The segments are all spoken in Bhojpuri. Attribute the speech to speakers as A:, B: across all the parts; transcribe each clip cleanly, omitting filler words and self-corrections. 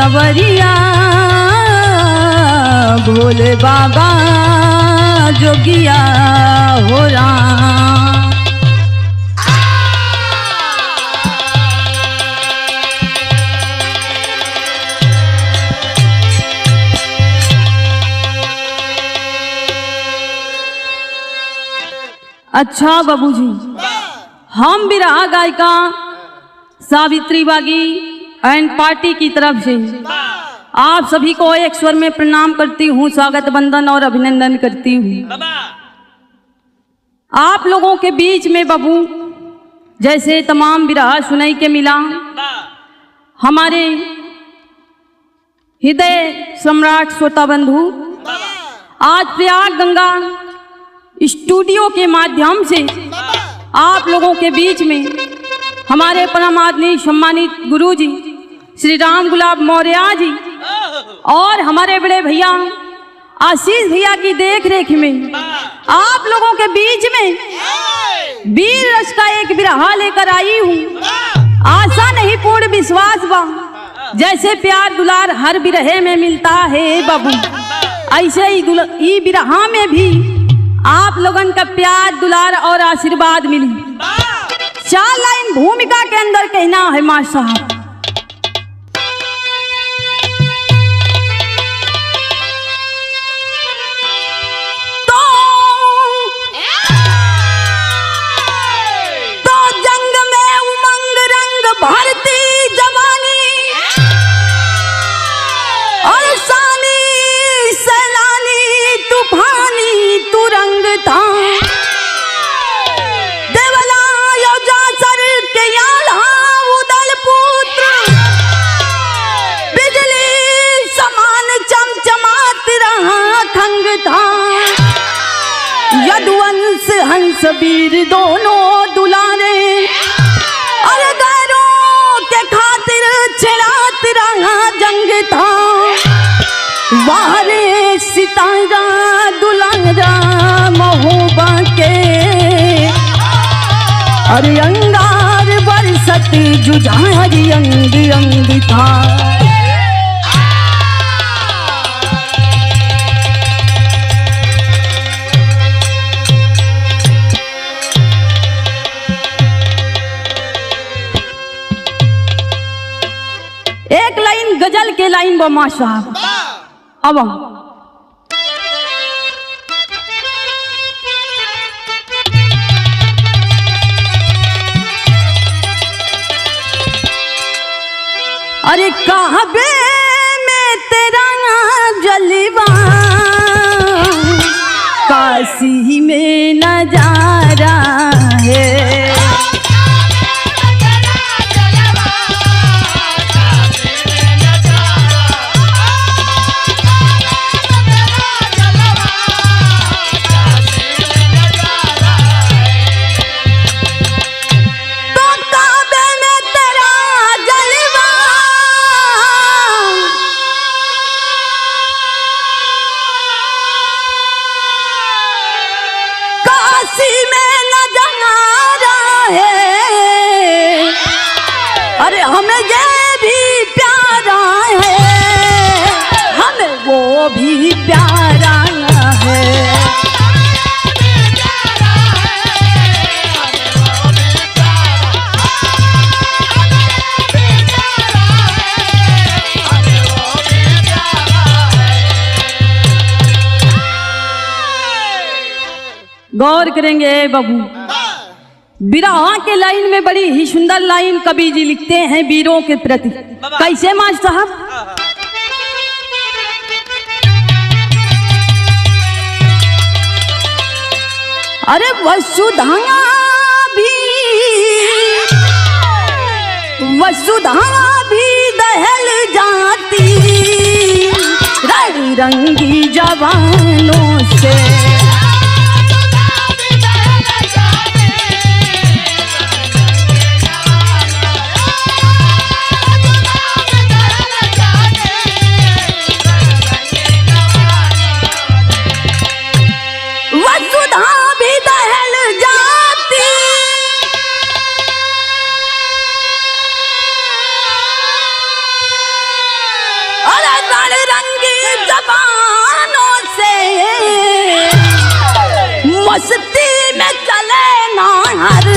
A: सवरिया भोले बाबा जोगिया हो राम। अच्छा बाबूजी, हम बिरहा गायिका सावित्री बागी एंड पार्टी की तरफ से आप सभी को एक स्वर में प्रणाम करती हूँ, स्वागत वंदन और अभिनंदन करती हूँ। आप लोगों के बीच में बाबू जैसे तमाम बिरहा सुनाई के मिला, हमारे हृदय सम्राट श्रोता बंधु आज प्रयाग गंगा स्टूडियो के माध्यम से आप लोगों के बीच में हमारे परम आदरणीय सम्मानित गुरुजी श्री राम गुलाब मौर्य जी और हमारे बड़े भैया आशीष भैया की देख रेख में आप लोगों के बीच में वीर रस का एक बिरहा लेकर आई हूँ। आशा नहीं पूर्ण विश्वास बा, जैसे प्यार दुलार हर बिरहे में मिलता है बाबू, ऐसे ही बिरहा में भी आप लोगन का प्यार दुलार और आशीर्वाद मिली। 4 लाइन भूमिका के अंदर कहना है मास्टर साहब। तो जंग में उमंग रंग भरती जवानी और सानी सैलानी तूफानी तुरंग था, देवला योजा सर के याला उदल पुत्र, बिजली समान चमचमात रहा खंग था, यदुवंश हंस वीर दोनों दुलारे, और गैरों के खातिर छिड़ात रहा जंग था, वारे सितारा दुलारा महोबा के, अरे अंगार बरसती जुझारी अंग अंग था। एक लाइन गजल के लाइन बा मास्टर साहब। अब अरे काबे में तेरा जलवा, काशी में नजारा है, अरे हमें ये भी प्यारा है, हमें वो भी प्यारा है। गौर करेंगे बाबू, बिरहा के लाइन में बड़ी ही सुंदर लाइन कवि जी लिखते हैं वीरों के प्रति। कैसे मास्टर साहब? अरे वसुधा भी दहल जाती रंग रंगी जवानों से, नार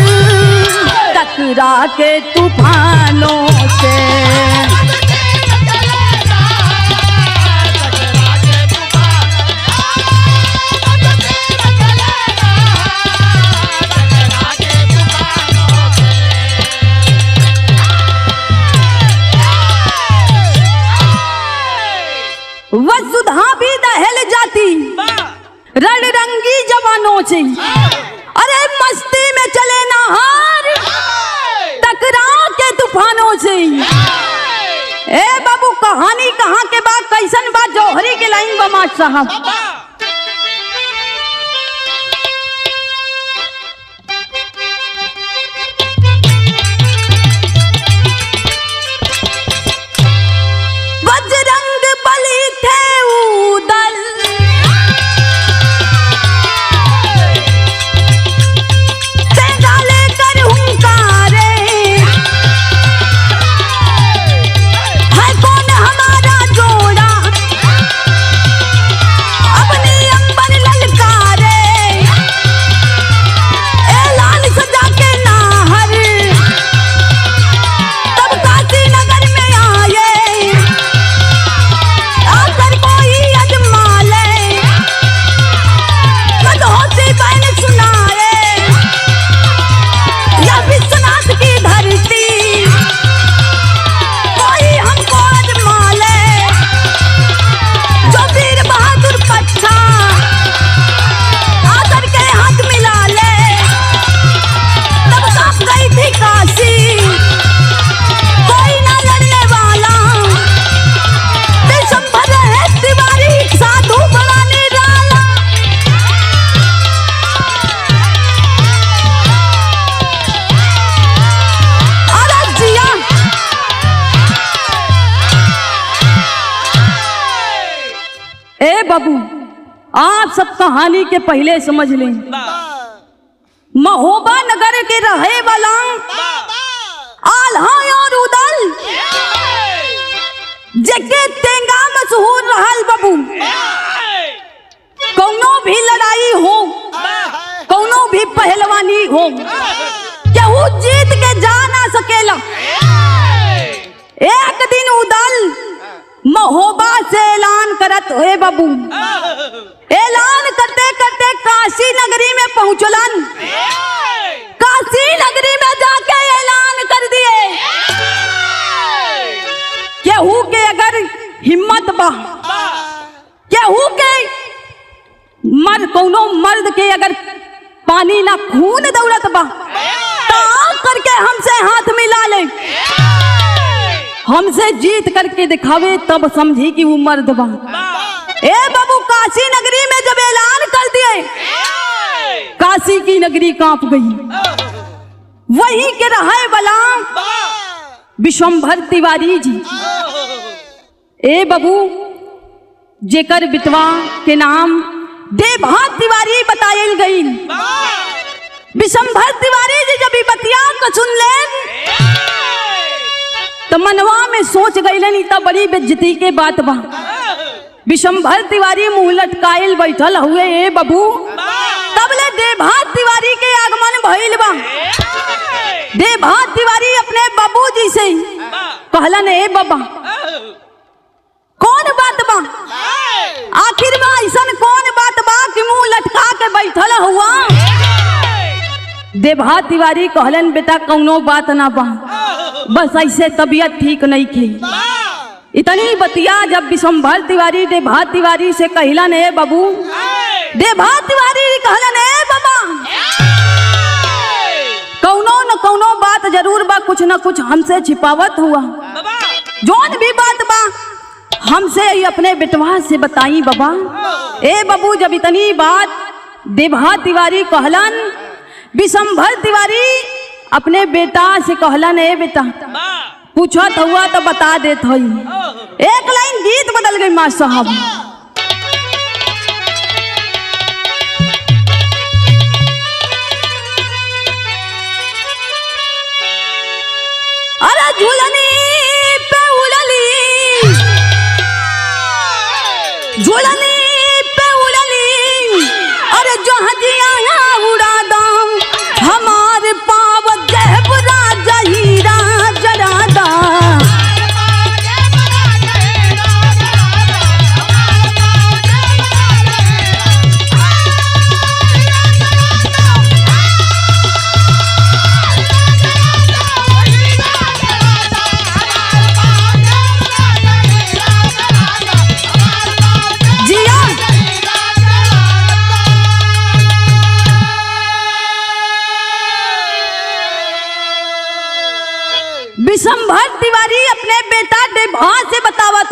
A: टकरा के तूफानों से। वसुधा भी दहल जाती रणरंगी जवानों से। अरे मस्ती में चले नहार टकरा के तूफानों से। ए बाबू कहानी कहाँ के बाद कैसन बात जौहरी के लाइन बा मास्टर साहब। बाबू आप सब कहानी के पहले समझ लें। महोबा नगर के रहे वाला आल्हा और उदल जगे तेंगा मशहूर रहल बाबू। कौनो भी लड़ाई हो, कौनो भी पहलवानी हो, केहू जीत के जा ना सकेला। एक दिन उदल महोबा से ऐलान करत हुए बाबू। ऐलान करते करते काशी नगरी में पहुंचलन। काशी नगरी में जाके ऐलान कर दिए केहू के अगर हिम्मत बा, केहू के कौनो मर्द के अगर पानी ना खून दौड़त बा तो करके हमसे हाथ मिला ले, हमसे जीत करके दिखावे तब समझी कि वो मर्द बा। ए बाबू काशी नगरी में जब ऐलान कर दिए काशी की नगरी कांप गई। वहीं के रहे वाला विशंभर तिवारी जी। ए बाबू जेकर बिटवा के नाम देभा तिवारी बतायल गई। विशंभर तिवारी जी जब बतिया को सुन ले तो मनवा में सोच गई तब बड़ी बेइज्जती के बात बा। विशंभर तिवारी मुंह लटकायल बैठल हुए। ए बाबू तब ले देभा तिवारी के आगमन भइल बा। देभा तिवारी अपने बाबूजी से कहलन, ए बाबा कौन बात बा, आखिर में ऐसन कौन बात बा कि मुंह लटका के बैठल हुआ। देभा तिवारी कहलन, बेटा कौनो बात ना बा, बस ऐसे तबीयत ठीक नहीं थी। इतनी बतिया जब विशंभर तिवारी देभा तिवारी से कहलन, ए बाबू देभा तिवारी कहलन, ए बाबा कौनो न कौनो बात जरूर बा, कुछ न कुछ हमसे छिपावत हुआ। जोन भी बात बा हमसे अपने बेटवा से बताई बाबा। ए बाबू जब इतनी बात देभा तिवारी कहलन, विशंभर तिवारी अपने बेटा से कहलन, ए बेटा पूछत हुआ तो बता देत हई। एक लाइन गीत बदल गई मास्टर साहब। अरे झूलनी पे उड़ली, झूलनी पे उड़ली, अरे जहाजिया उड़ा दम हमार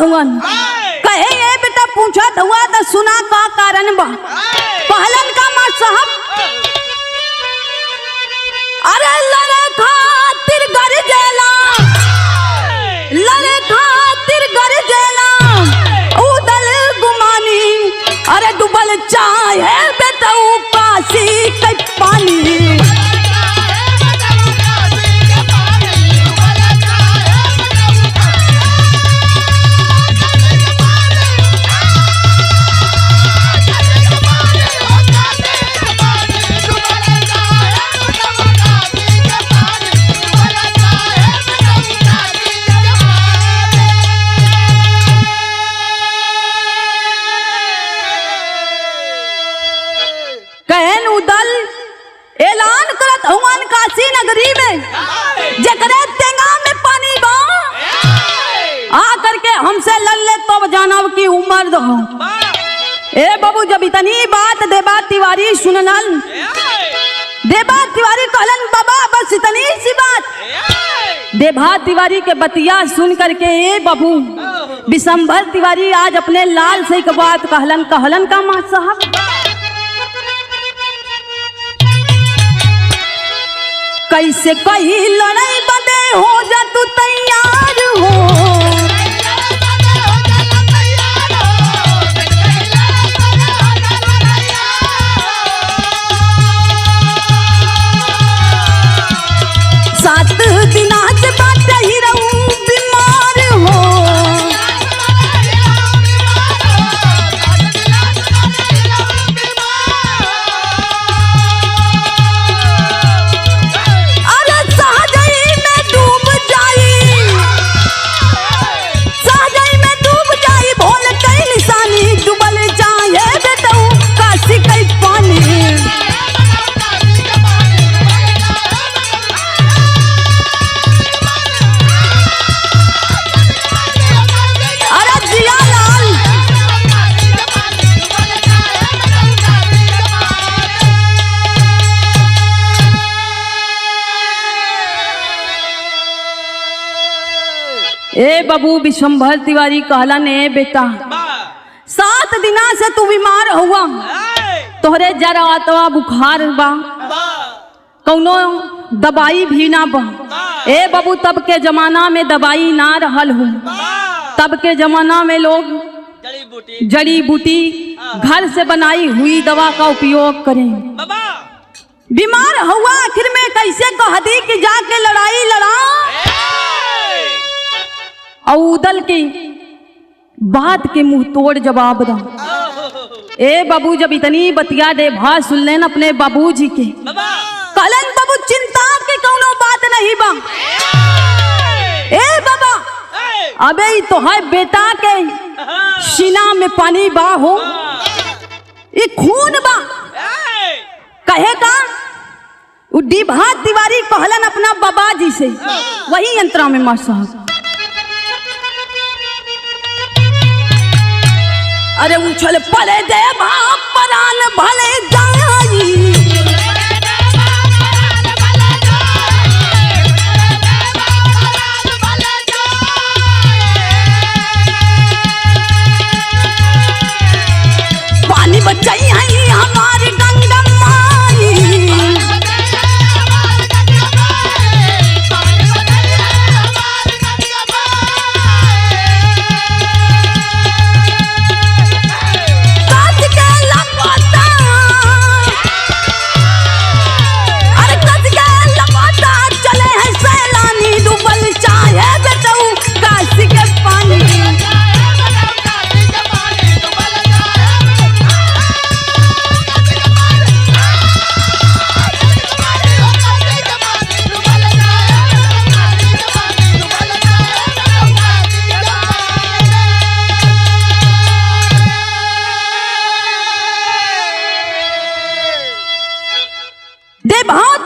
A: हुवन। कहे ये बेटा पूछत हुआ तो सुना का कारण बा। कहलन का माँ साहब, अरे लड़े खातिर गरजेला, लड़े खातिर गरजेला उदल गुमानी, अरे डूबल चाहे बेटा काशी के पानी। कहन उदल ऐलान करत हुवन काशी नगरी में, जकरे तेंगा में पानी बा आ करके हमसे लड़ ले तो जानव की उम्र दो। ए बाबू जब इतनी बात देबा तिवारी सुनलन, देबा तिवारी कहलन बाबा बस इतनी सी बात। देबा तिवारी के बतिया सुन करके ए बाबू विशंभर तिवारी आज अपने लाल से एक बात कहलन। कहलन का माँ साहब, कैसे कही लड़ाई बदे हो जा तू तैयार हो, सात दिना से बात ही रहूं बीमार हो। ए बाबू विशंभर तिवारी कहलन, ए बेटा 7 दिना से तू बीमार हुआ, तोहरे जरा अतवा बुखार बा, कौनो दवाई भी ना बा। ए बाबू तब के जमाना में दवाई ना रहल हूँ, तब के जमाना में लोग जड़ी बूटी घर से बनाई हुई दवा का उपयोग करें। बीमार हुआ आखिर में कैसे कह दी कि जाके लड़ाई लड़ा, और उदल की बात के मुंह तोड़ जवाब दा। ए बाबू जब इतनी बतिया दे भा सुन लेन अपने बाबूजी के, कहलन बाबू चिंता के कौनो बात नहीं बा। ए बाबा अबे तो है बेटा के सीना में पानी बा हो, ये खून बा। कहे का डिभा तिवारी कहलन अपना बाबा जी से, वही यंत्रा में मार साहब, अरे उछल पड़े दे बाप परान भले जाई, पानी बचाई है हमारी गंगा माई।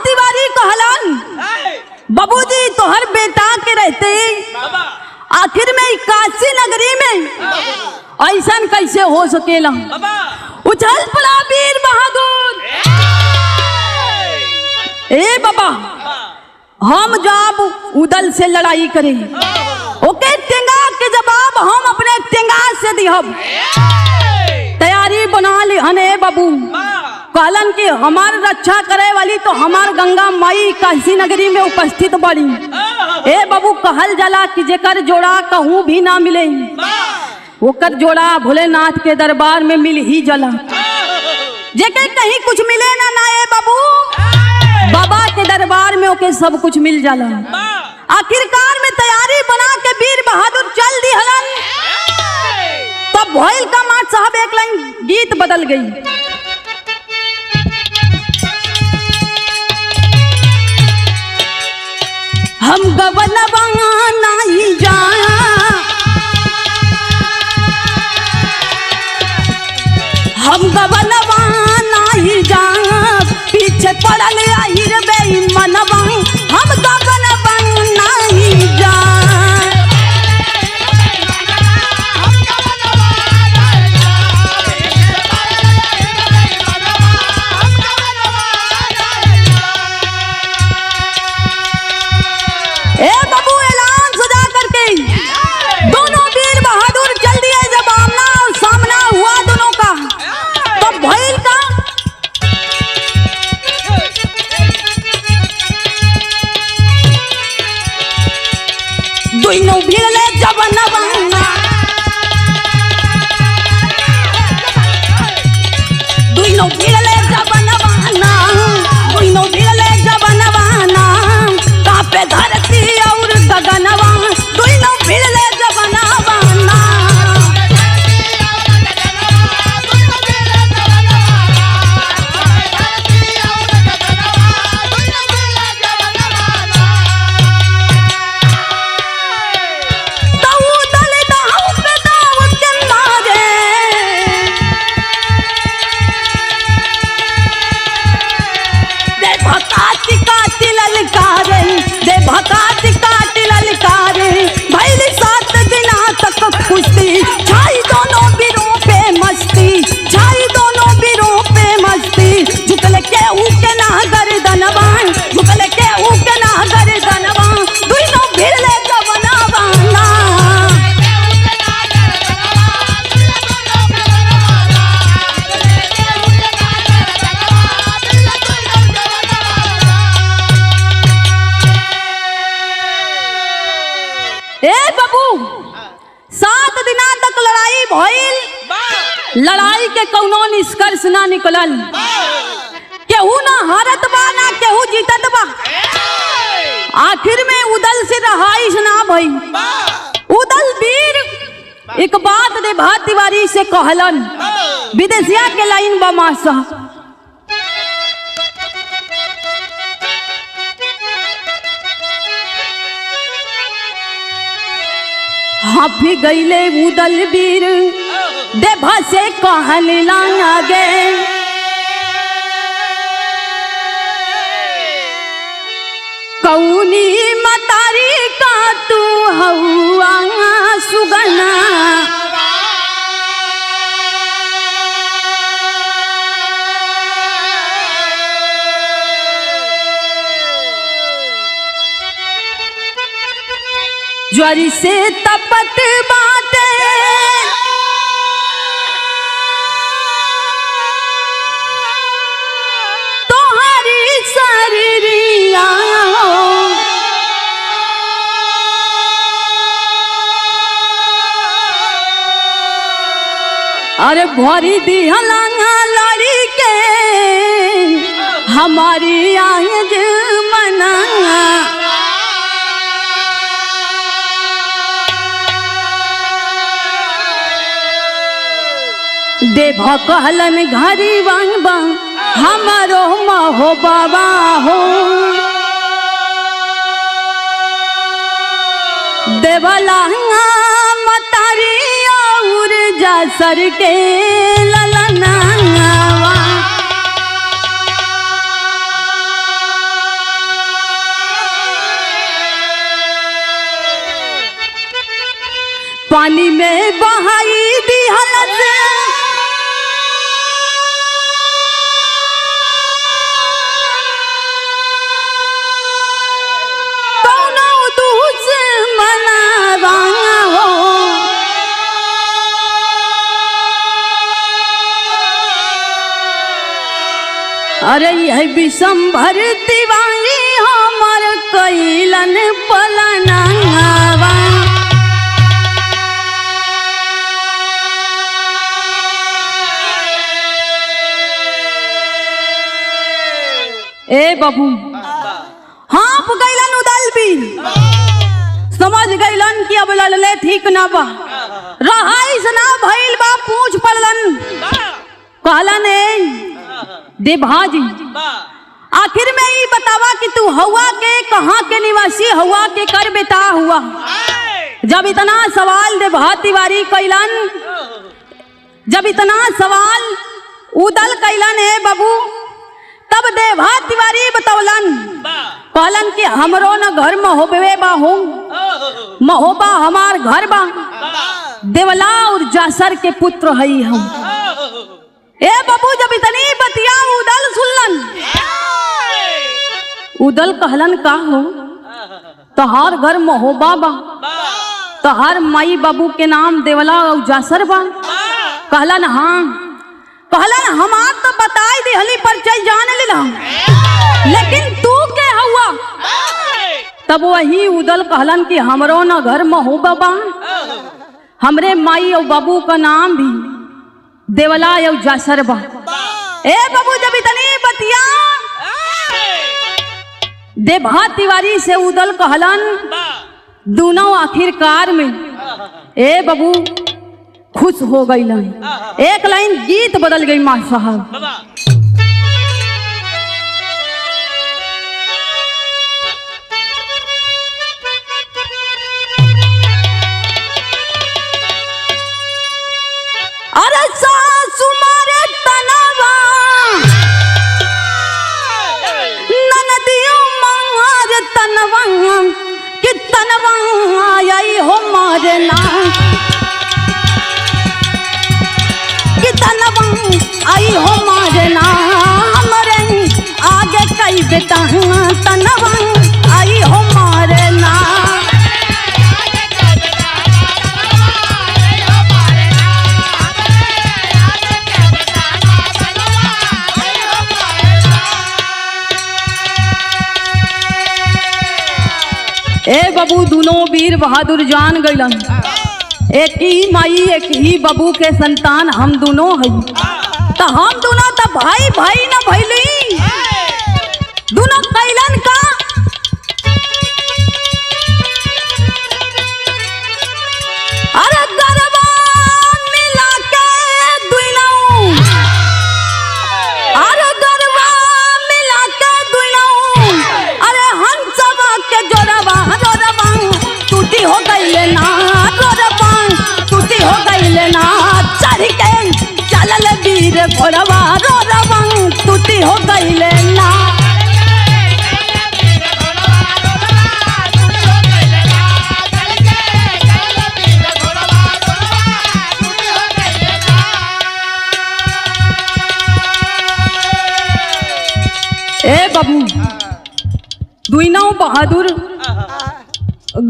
A: तिवारी कहलन बाबूजी तोहर बेटा के रहते आखिर में काशी नगरी में ऐसा कैसे हो सकेला। उछल पड़ा वीर बहादुर, ए बाबा हम जब उदल से लड़ाई करें ओके टेंगा के जवाब हम अपने से दिहब। तैयारी बना ली हने बाबू। कहलन कि हमार रक्षा करे वाली तो हमार गंगा माई काशी नगरी में उपस्थित बड़ी। ए बाबू कहल जाला कि जेकर जोड़ा कहूँ भी ना मिले ओकर जोड़ा भोलेनाथ के दरबार में मिल ही जला। जेके कहीं कुछ मिले ना ना ए बाबू बाबा के दरबार में ओके सब कुछ मिल जाला। आखिरकार में तैयारी बना के वीर बहादुर चल दी हलन। तब भोल का माट साहब एक लाइन गीत बदल गई। हम गवनवा नहीं जा हम गवनवा नहीं जा पीछे पड़ल आहिर बेईमानवा। हम गवनवा नहीं जा ए बाबू ऐलान सजा करके दोनों वीर बहादुर चल दिए। जब आमना और सामना हुआ दोनों का तो भइल का दोनों भिड़ले जवनवा दोनों भिड़ले जवनवा दोनों भिड़ले जवनवा कापे धरती और गगनवा दोनों भिड़ले जवनवा। लड़ाई के कौनो निष्कर्ष ना निकलल। केहू ना हारत बा ना केहू जीतत बा। आखिर में उदल से रहाइश ना भई। उदल वीर एक बात दे भात तिवारी से कहलन। विदेशिया के लाइन बा मासा हाफी गईले उदल वीर देभा से कहन लागे। कौनी मतारी का तू हौआ सुगना ज्वारी से तपत बाटे तोहरी शरीरिया अरे भरी दिहला लड़ी के हमारी आयज मना। देभा कहलन घरी बनबा हमारो महो बाबा हो। देवला मतारी और जासर के ललनावा पानी में बहाई दी हलत अरे यह विषंभर तिवारी हमर कैलन पलनवा। ए बाबू हाँप गैलन उदल भी समझ गैलन कि अब लड़ले ठीक ना बा, रहाइस ना भइल बा, पूछ पड़लन। कहलन देभाजी आखिर में ये बतावा कि तू हवा के कहाँ के निवासी, हवा के कर बेटा हुआ। जब इतना सवाल देभा तिवारी कैलन, जब इतना सवाल उदल कैलन है बाबू, तब देभा तिवारी बतौलन। कहलन कि हमरो न घर महोबे बा हो, महोबा हमार घर बा, देवला और जासर के पुत्र हई हम। ए बाबू जब इतनी बतिया उदल सुनलन, उदल कहलन का हो तहार घर महोबा बा, तहार माई बाबू के नाम देवला और जासर बा। कहलन हाँ। कहलन हमार तो बताई दिहली परिचय जान लेला, लेकिन तू के हुआ। तब वही उदल कहलन कि हमरो न घर महोबा बा, हमरे माई और बाबू का नाम भी देवला और जासर बा। ए बाबू जब इतनी बतिया देभा तिवारी से उदल कहलन, दोनों आखिरकार में ए बाबू खुश हो गई। एक लाइन गीत बदल गई माँ साहब। अरे सासु मारे तनवा ननदियों मारे तनवा कि तनवा आई हो मारे नाम, आई हो मारे नाम रे आगे कई बेटा तनवा आई हो मारे नाम। ए बाबू दोनों वीर बहादुर जान गइलन, एक ही माई एक ही बाबू के संतान हम दोनों हई। तो हम दोनों तो भाई भाई न भइली, दोनों कैलन का अरे गरबा मिला के दुइनों, अरे गरबा मिला के दुइनों, अरे हंसवा के जोरवा जोरवा टूटी हो गइले ना, जोरवा टूटी हो गइले ना, चढ़ के चलल वीर घोड़वा रोरवा टूटी हो गइले ना। ए बाबू दुइनों बहादुर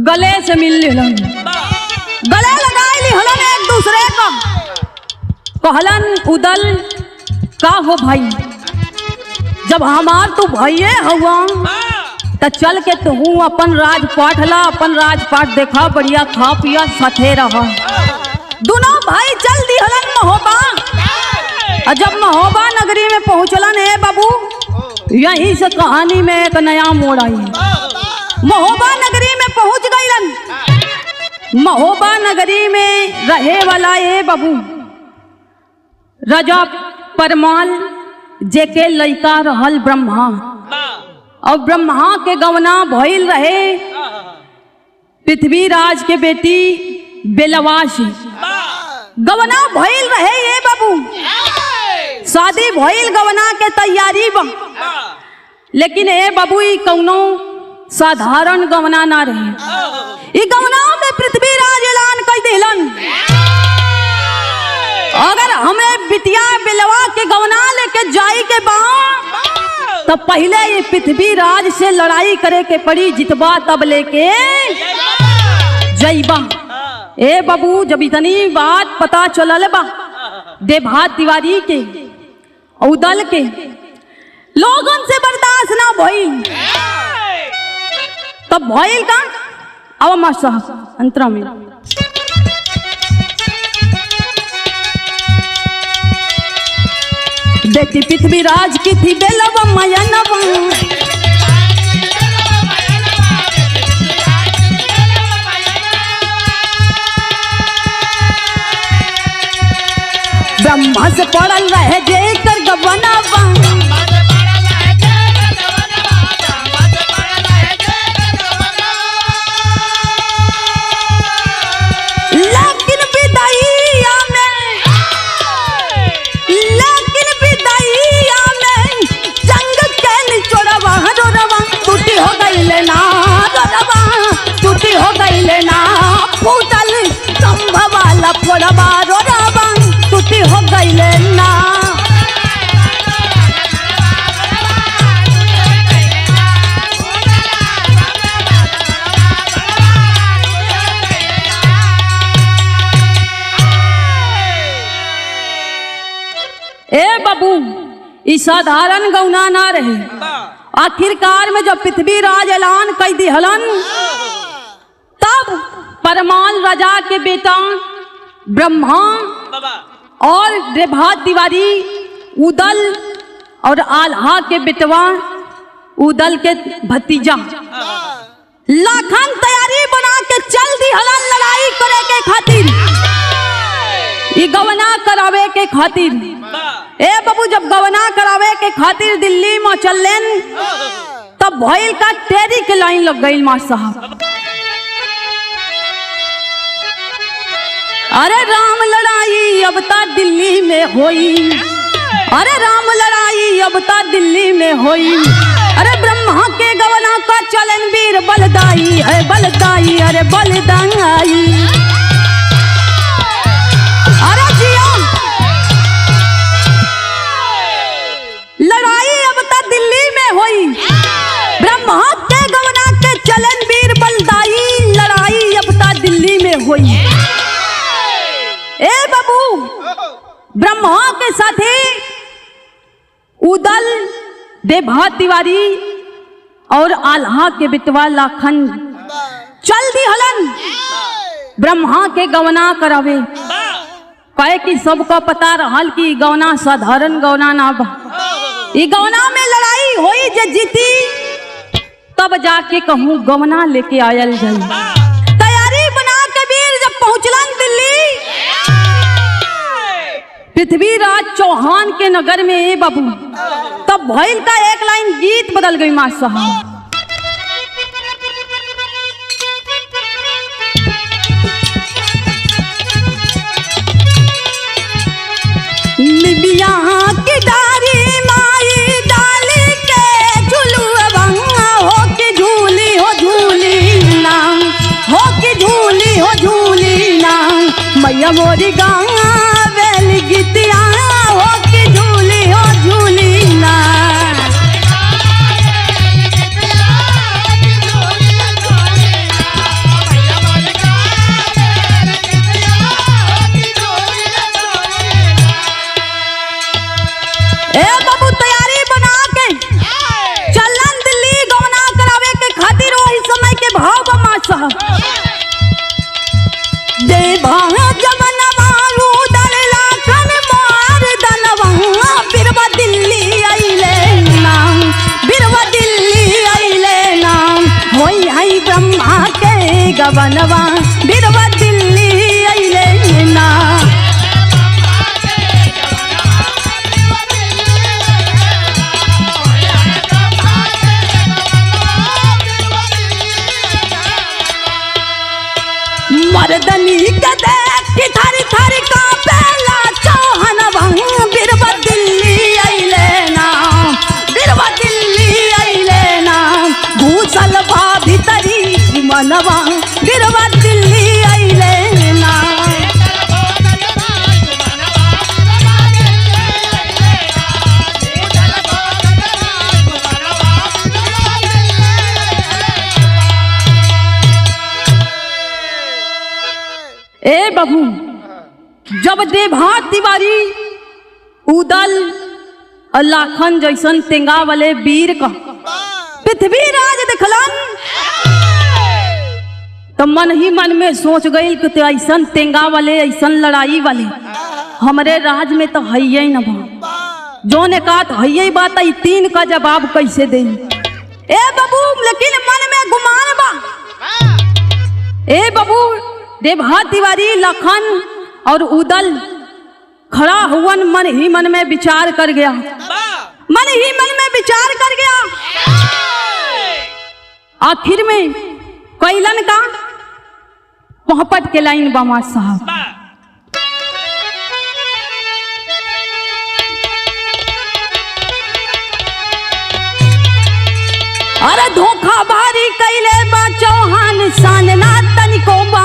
A: गले से मिल लेलन, गले लगाई ली हलन एक दूसरे का। कहलन उदल का हो भाई, जब हमार तू भैये हुआ तो चल के तू अपन राजपाट ला, अपन राजपाट देखा, बढ़िया खा पिया साथे रहा। दोनों भाई चल दी हलन महोबा। और जब महोबा नगरी में पहुंचलन है बाबू, यहीं से कहानी में एक नया मोड़ आई। महोबा नगरी में पहुंच गईलन। महोबा नगरी में रहे वाला ये बाबू राजा परमाल जेके लइका रहल ब्रह्मा, और ब्रह्मा के गवना भइल रहे पृथ्वीराज के बेटी बेलवासी। गवना भइल रहे ये बाबू, शादी भइल, गवना के तैयारी बा, लेकिन ए बाबू ई कौनो साधारण गवना ना रहे। ई गवना में पृथ्वीराज ऐलान कर दिलन, अगर हमें बिटिया बिलवा के गवना लेके जाई के बा तो पहले ये पृथ्वीराज से लड़ाई करे के पड़ी, जितबा तब लेके जईबा। ए बाबू जब इतनी बात पता चलल बा देभा तिवारी के उदल के, लोगन से बर्दाश्त ना भइल तब भइल का अब मास्टर साहब अंतरा में देखी पृथ्वीराज की थी बेलवा मयनवा ब्रह्मा से पड़ल रहे जेकर गवनवा लेकिन विदाइया में जंग के निचोड़वा रोरवा टूटी हो गई लेना रोरवा टूटी हो गई लेना फूटल संभवाला फोड़वा रोरवा टूटी हो गई लेना ए बाबू ई साधारण गौना ना रहे। आखिरकार में जब पृथ्वीराज ऐलान कर दिहलन तब परमान राजा के बेटा ब्रह्मा और रेभात तिवारी उदल और आल्हा के बेटवा उदल के भतीजा लाखन तैयारी बना के चल दिहलन लड़ाई करे के खातिर, ई गवना करावे के खातिर। ए बाबू जब गवना करावे के खातिर दिल्ली में चलन तब भइल का टेरी के लाइन लग गई मास्टर साहब। अरे राम लड़ाई अब ता दिल्ली में होई, अरे राम लड़ाई अब ता दिल्ली में होई। अरे ब्रह्मा के गवना का चलन वीर बलदाई है बलदाई, अरे बलदाई। अरे जिया लड़ाई अब ता दिल्ली में होई, ब्रह्मा के गवना के चलन वीर बलदाई, लड़ाई अब ता दिल्ली में होई। ए बाबू ब्रह्मा के साथे उदल रेभात तिवारी और आल्हा के बिटवा लाखन चल दी हलन ब्रह्मा के गवना करावे। कहे कि सबका पता रहल कि गवना साधारण गवना ना बा, ई गवना में लड़ाई होई जे जीती तब जाके कहूँ गवना लेके आयल जाई। तैयारी बना के वीर जब पहुंचलन दिल्ली पृथ्वीराज चौहान के नगर में ए बाबू तब भइल का एक लाइन गीत बदल गई मास्टर साहब। निबिया की डारी माई डाली के झुलुआ हो के झूली हो झूली ना, हो के झूली हो झूली ना, मैया मोरी गावेली गीतिया हो के झूली हो झूली ना। ए बाबू तैयारी बना के चलन दिल्ली गवना करावे के खातिर वही समय के भाव बमा साहब। देवा जमनवा उदल लाखन मार दनवा बिरवा दिल्ली आइले ना, बिरवा दिल्ली आइले ना, होई आई ब्रह्मा के गवनवा बिरवा दिल्ली आइले ना। मर्दनी के देख की थारी थारी का पहला चौहानवा बिरवा दिल्ली आइले ना, बिरवा दिल्ली आइले ना, घूसल बा भीतरी मनवा बिरवा दिल्ली आइले ना। ए बाबू जब रेभात तिवारी उदल और लाखन जैसन तेंगा वाले वीर का पृथ्वीराज दिखलन तो मन ही मन में सोच गई कि तो ऐसन तेंगा वाले ऐसन लड़ाई वाले हमारे राज में तो है ही न बा। जो ने कहा तो है ही बात है, तीन का जवाब कैसे दे ए बाबू, लेकिन मन में गुमान बा। ए बाबू, देभा तिवारी लखन और उदल खड़ा हुवन मन ही मन में विचार कर गया, मन ही मन में विचार कर गया। आखिर में कैलन का पोहपट के लाइन बामा साहब, अरे धोखा भारी कैले बा चौहान सान ना तनिको बा,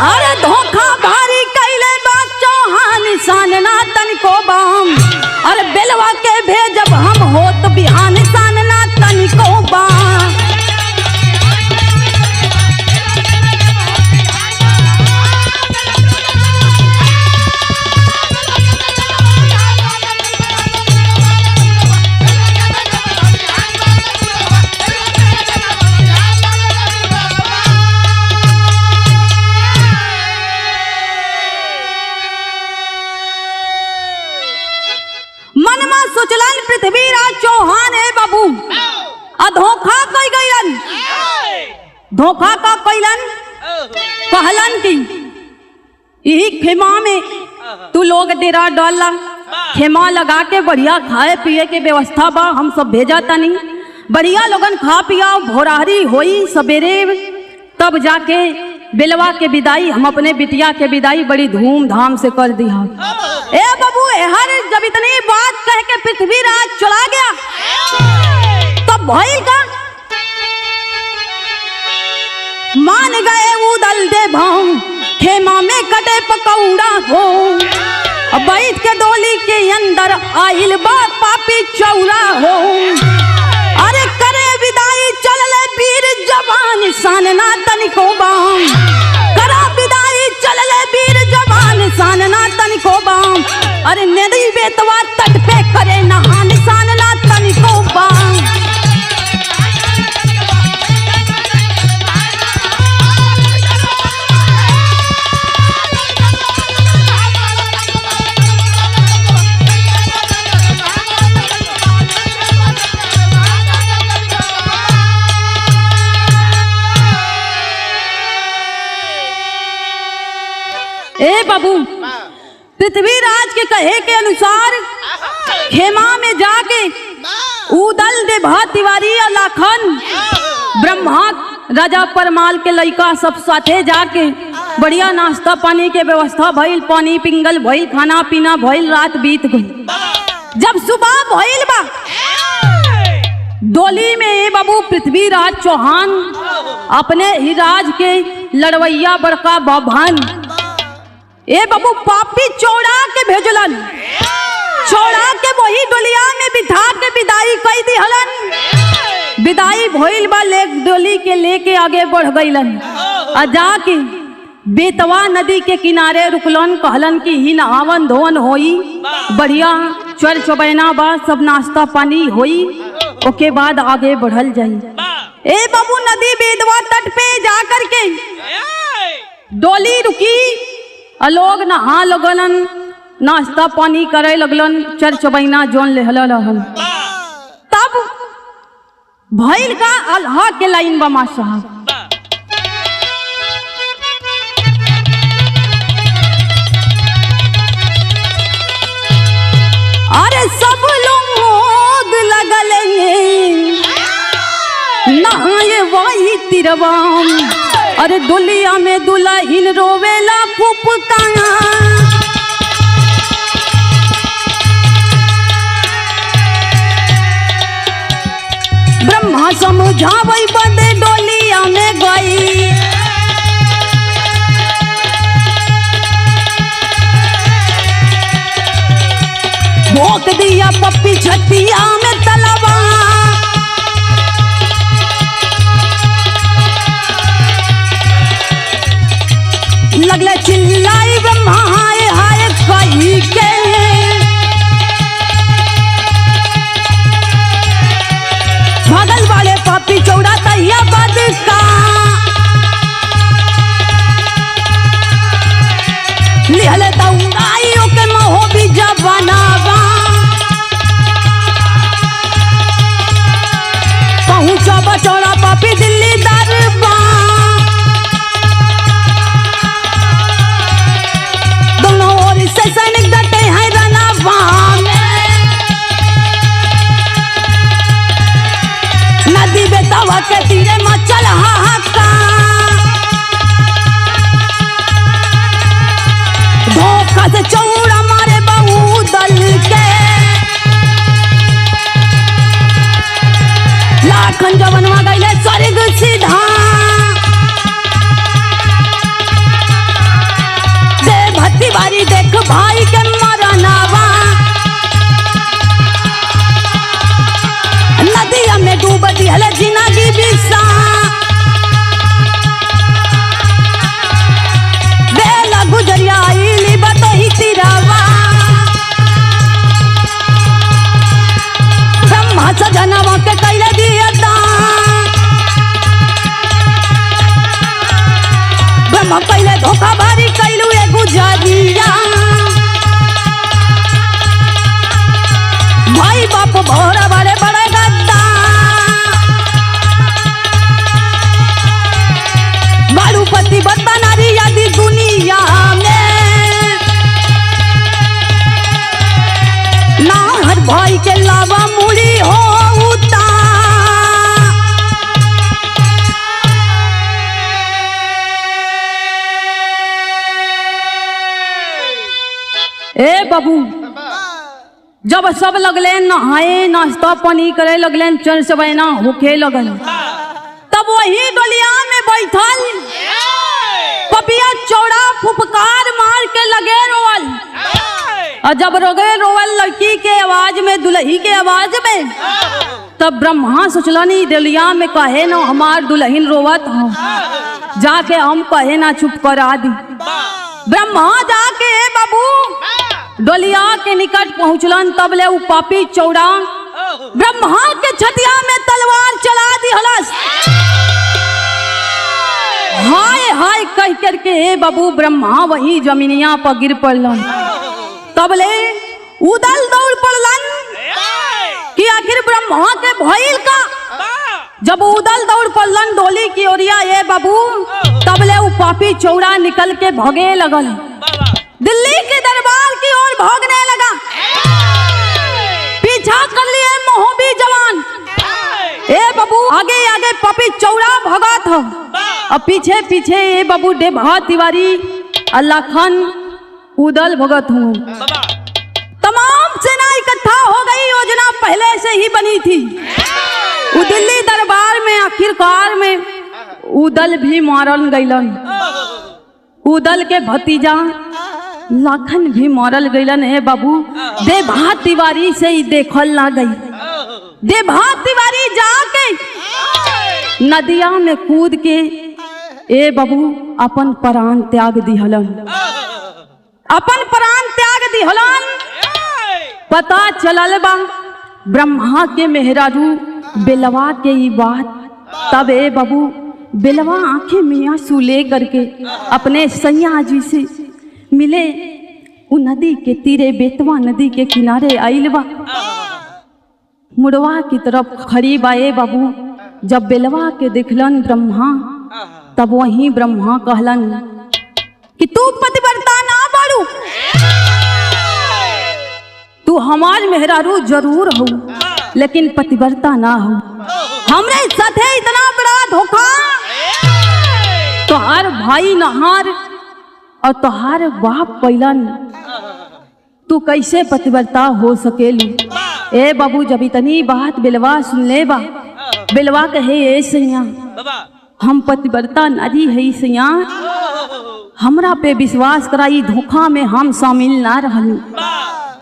A: अरे धोखा भारी कैले बा चौहान सान ना तनिको बा, अरे बेलवा के भेजब हम हो तो बिहान सान ना तनिको बा। सोचलन पृथ्वीराज चौहान है बाबू धोखा कई गईलन, धोखा का कैलन कहलन की यही खेमा में तू लोग डेरा डाला, खेमा लगा के बढ़िया खाए पिए के व्यवस्था बा, हम सब भेजा तनी बढ़िया लोगन खा पिया भोरारी होई सवेरे, तब जाके बेलवा के विदाई हम अपने बिटिया के विदाई बड़ी धूमधाम से कर दिया। ए बाबू, हर जब इतनी बात कह के पृथ्वीराज चला गया तब भइल का मान गए उदल देभाम खेमा में कटे पकौड़ा हो, बैठ के डोली के अंदर आइल बा पापी चौरा हो, अरे करे विदाई चलले वीर जवान सान ना तनिको बाम, करा विदाई चलले वीर जवान सान ना तनिको बाम, अरे नदी बेतवा तट पे करे नहान सान ना तनिको बाम। ए बाबू, पृथ्वीराज के कहे के अनुसार खेमा में जाके उदल देभा तिवारी और लाखन ब्रह्मा राजा परमाल के लड़का सब साथे जाके बढ़िया नाश्ता पानी के व्यवस्था भइल, पानी पिंगल भइल, खाना पीना भइल, रात बीत गई। जब सुबह भइल बा डोली में ए बाबू पृथ्वीराज चौहान अपने ही राज के लड़वैया बड़का बाभन ए बाबू पापी चौड़ा के भेजलन, चौड़ा के वही डोलिया में बिठा के विदाई कई दिहलन। विदाई भइल बा ले डोली के लेके आगे बढ़ गईलन, आ जाके बेतवा नदी के किनारे रुकलन, कहलन कि ही नहावन धोवन होई, बढ़िया चल चबैना बा, सब नाश्ता पानी होई, ओके बाद आगे बढ़ल जाई। ए बाबू, नदी बेतवा तट पे जा कर के डोली रुकी, लोग नहा लगलन, नाश्ता पानी करे लगलन, चर चबैना जोन लेहलन। तब भइल का अल्लाह के लाइन बमा साहब, अरे सब लोग लगल नहाए वही तिरवाम, अरे डोलिया में दुल्हन रोवेला फुफकाया, ब्रह्मा समझावई बदे डोलिया में गई, भोंक दिया पप्पी छतिया में तलवा, लगले चिल्लाई ब्रह्मा हाय हाय कही के, पापी चौड़ा तहिया बद का लिहले दौड़ाइयों के महो भी जवानावा पहुंचा बचौड़ा पापी दिल्ली दरबार दोनों ओर से सैनिक डटे हैं रनावा नदी बेतवा के तीरे मचल हाहाकार धोखा से चौड़ा मारे बहुदल के लाखन जवनवा गईले स्वर्ग सीधा दे भत्ती बारी देख भाई के मरनावा नदिया में डूब दिहले जिंदगी बिसा बेला गुजरिया आईली बतही तिरावा ब्रह्मा सजनवा के कैले दिया दान ब्रह्मा कैले धोखा भारी कैलू ए गुजरिया भाई बाप भोरा वाले बड़े गद्दा बालूपति बता नारी यादी दुनिया में ना हर भाई के लावा मुड़ी हो उता ए बाबू जब सब लगले नहाए नाश्ता पानी करे लगले चल सवेना होके लगल तब वही डोलिया में बैठल पपिया चौड़ा फुफकार मार के लगे रोवल और जब रोगे रोवल लड़की के आवाज में दुल्ही के आवाज में तब ब्रह्मा सोचलनी डोलिया में कहे ना हमार दुल्हन रोवत हो जाके हम कहे ना चुप करा दी ब्रह्मा जाके बाबू डोलिया के निकट पहुंचलन तब ले उ पापी चौड़ा ब्रह्मा के छतिया में तलवार चला दी हलस हाय हाय कह करके बाबू ब्रह्मा वही जमीनिया पर गिर पड़लन तब ले उदल दौड़ पड़लन कि आखिर ब्रह्मा के भइल का जब उदल दौड़ पड़लन डोली की ओरिया ये बाबू तब ले उ पापी चौड़ा निकल के भगे लगल दिल्ली के दरबार की ओर भागने लगा पीछा कर लिए मोहबी जवान ए बाबू आगे आगे पापी चौड़ा भगा था और पीछे पीछे ए बाबू डेभा तिवारी अल्लाखन उदल भगत हूँ तमाम सेना इकट्ठा हो गई योजना पहले से ही बनी थी वो दिल्ली दरबार में आखिरकार में उदल भी मारल गईलन उदल के भतीजा लाखन भी मारल गईलन है बाबू देभा तिवारी से ही देखल ना गई देभा तिवारी जाके नदिया में कूद के ए बाबू अपन प्राण त्याग दिहलन अपन प्राण त्याग दिहलन पता चलल बा ब्रह्मा के मेहरारू बेलवा के ई बात तब ए बाबू बेलवा आंखें में आंसू ले करके अपने सैया जी से मिले उ नदी के तीरे बेतवा नदी के किनारे आइल बा मुड़वा की तरफ खड़ी बाए बाबू जब बेलवा के देखलन ब्रह्मा तब वहीं ब्रह्मा कहलन कि तू पतिव्रता ना बाड़ू तू हमार मेहरारू जरूर हो लेकिन पतिव्रता ना हो हमरे साथे इतना बड़ा धोखा तोहार भाई नहार और तोहार बाप कैलन तू कैसे पतिव्रता हो सकेली ए बाबू जब इतनी बात बेलवा सुन ले बा बेलवा कहे ए सैया हम पतिव्रता नारी है सैया हमरा पे विश्वास कराई धोखा में हम शामिल ना रहलू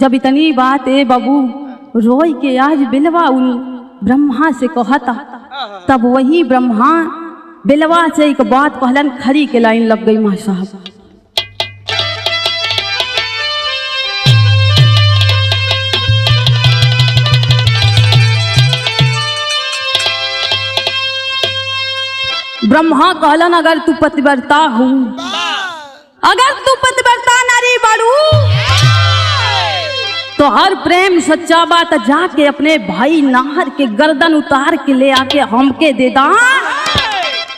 A: जब इतनी बात ए बाबू रोई के आज बेलवा उन ब्रह्मा से कहता तब वही ब्रह्मा बेलवा से एक बात कहलन खरी के लाइन लग गई माँ साहब ब्रह्मा कहलन अगर तू पतिव्रता हो, अगर तू पतिव्रता नारी बारू तो हर प्रेम सच्चा बात जाके अपने भाई नाहर के गर्दन उतार के ले आके हमके दे दा,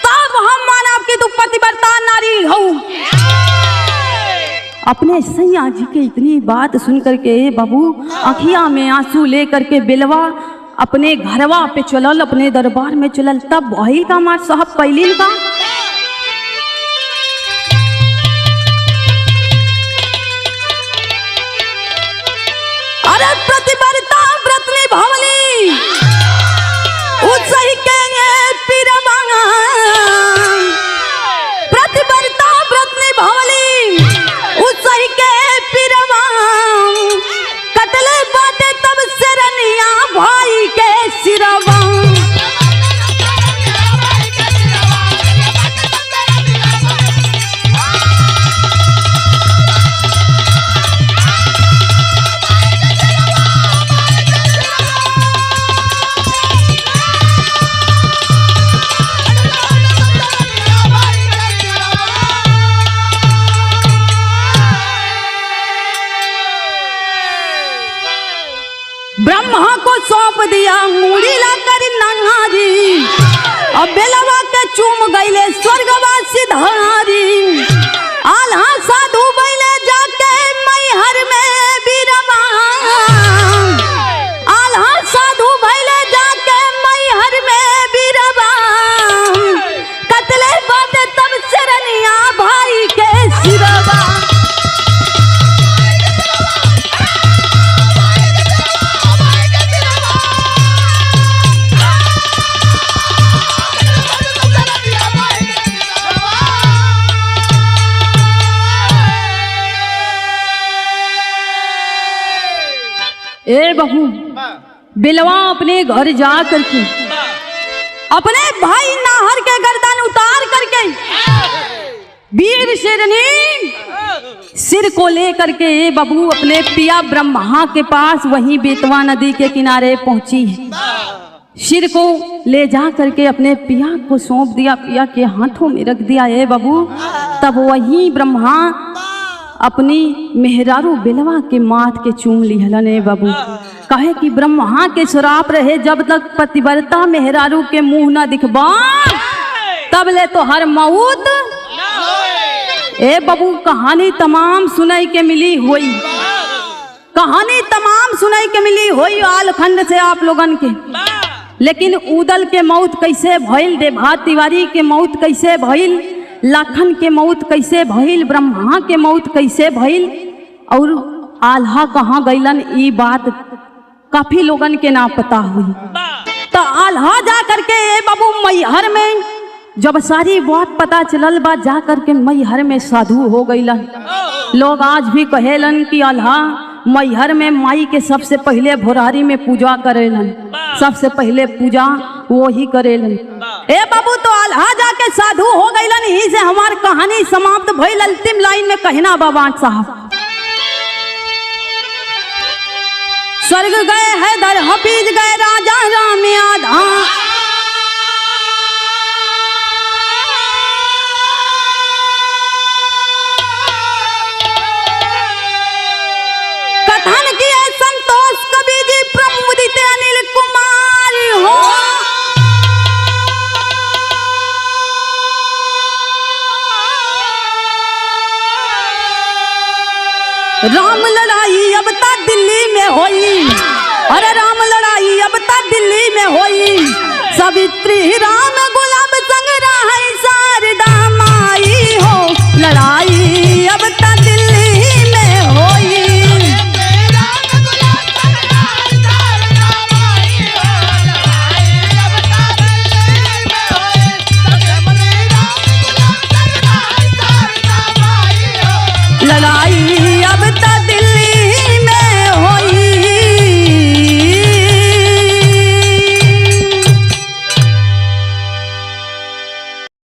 A: तब हम मानब कि तू पतिव्रता नारी हो। अपने सैया जी के इतनी बात सुन करके बाबू अखिया में आंसू ले करके बेलवा अपने घरवा पे चलल, अपने दरबार में चलल। तब वही का मार साहब कैलीन का अरे प्रतिव्रता व्रत निभावली उत्सही के पीरवा, प्रतिव्रता व्रत निभावली उत्सही के पीरवा, कटले बाटे तब शरनिया भाई के सिरवा। ब्रह्मा को सौंप दिया मूड़ी ला कर नारी, अब बेलवा के चूम गईले स्वर्गवासी धारी। आल्हा साधु बैले जाके मैहर में बीरवा, आल्हा साधु बैले जाके मैहर में बीरवा, कतले बाटे तब शरनिया भाई के सिरवा। ए बहू बिलवा अपने घर जा करके अपने भाई नाहर के गर्दन उतार करके वीर शेरनी सिर को ले करके ए बहू अपने पिया ब्रह्मा के पास वहीं बेतवा नदी के किनारे पहुंची। सिर को ले जा करके अपने पिया को सौंप दिया, पिया के हाथों में रख दिया। ए बहू तब वहीं ब्रह्मा अपनी मेहरारू बेलवा के माथ के चूम लिहलन। ए बाबू कहे कि ब्रह्मा के श्राप रहे जब तक पतिव्रता मेहरारू के मुंह न दिखबा तब ले तो हर मौत। ए बाबू कहानी तमाम सुनाई के मिली हुई, कहानी तमाम सुनाई के मिली हुई आलखंड से आप लोगन के, लेकिन उदल के मौत कैसे भइल, देभा तिवारी के मौत कैसे भइल, लाखन के मौत कैसे भइल, ब्रह्मा के मौत कैसे भइल और आल्हा कहाँ गईलन, ई बात काफी लोगन के ना पता हुई। तो आल्हा जा करके ए बाबू मैहर में जब सारी बात पता चलल बा जा करके मैहर में साधु हो गईलन। लोग आज भी कहेलन कि आल्हा मैहर में माई के सबसे पहले भोरारी में पूजा करेलन, सबसे पहले पूजा वो ही करेलन। ए बाबू तो आल्हा जाके साधु हो गईलन, ही से हमार कहानी समाप्त भइल। अंतिम लाइन में कहना बाबा साहब, स्वर्ग गए हैदर हफीज गए राजा राम आधा, कथन किए संतोष कवि जी प्रमुदित अनिल कुमार हो। राम लड़ाई अब तक दिल्ली में होई, अरे राम लड़ाई अब तक दिल्ली में होई, सावित्री राम गुलाब संग रहा शारदा माई हो। लड़ाई